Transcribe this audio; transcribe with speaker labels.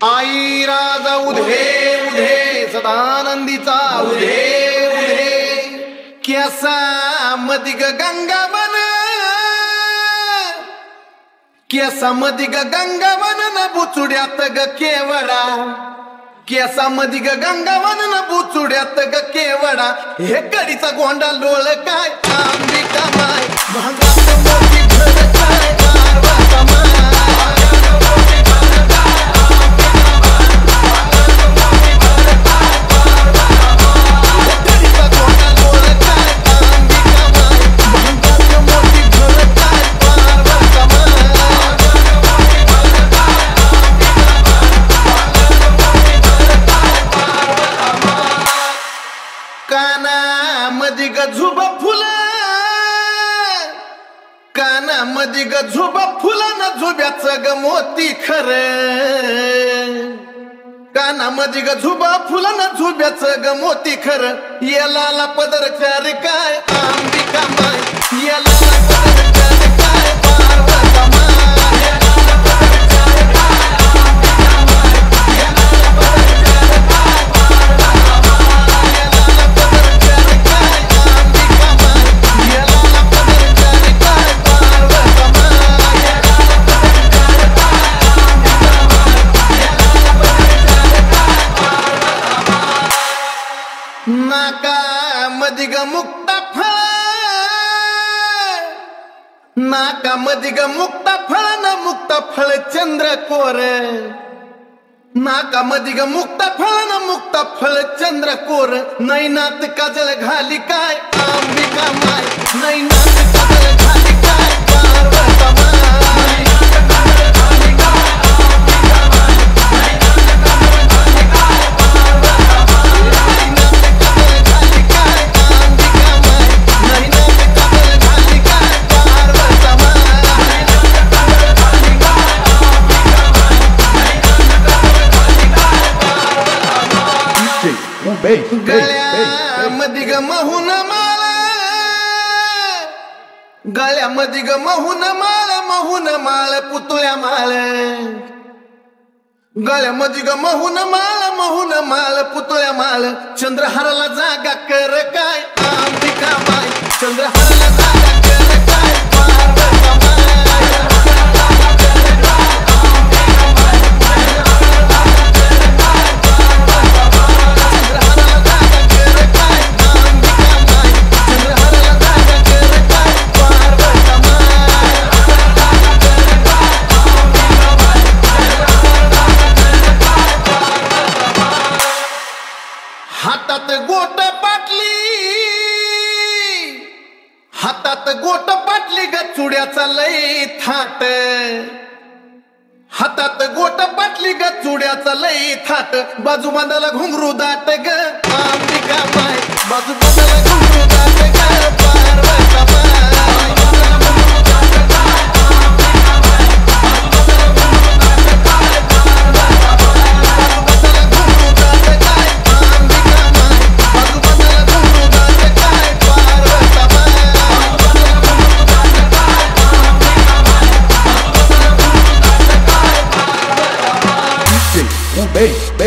Speaker 1: आई राजा उधे उधे सदानंदीचा उधे उधे कैसा मदिग गंगावन कैसा मदिग गंगावन न बुचुड्यात ग केवडा कैसा मदिग गंगावन न बुचुड्यात ग केवडा हे कडीचा गोंडा लोळ काय अंबिका माय भांगात मोठी भर काय पार्वता माय झुबा फुला न झुब्याचं ग मोती खर कानामध्ये ग झुबा फुला न झुब्याचं ग मोती खर याला पदर चार काय अंबिका माय याला पदर चार काय पार्वता माय नाकामध्ये ग मुक्ता फळ न मुक्ता फळ चंद्रकोर नाकामध्ये ग मुक्ता फळ न मुक्ता फळ चंद्रकोर नैनात काजळ घाली काय अंबिका माय नैनात काजळ घाली काय पार्वता माय गळ्यामध्ये ग महून माळ पुतळ्या माळ गळ्यामध्ये ग महून माळ पुतळ्या माळ चंद्रहाराला जागा कर काय अंबिका माय चंद्रहाराला जागा कर काय पार्वता माय हातात गोट पाटली ग चुड्याचा लई थाट हातात गोट पाटली ग चुड्याचा लई थाट बाजू बांधाला घुंगरू दाट ग अंबिका माय बाजू बांधाला घुंगरू दाट ग पार्वता माय Hey.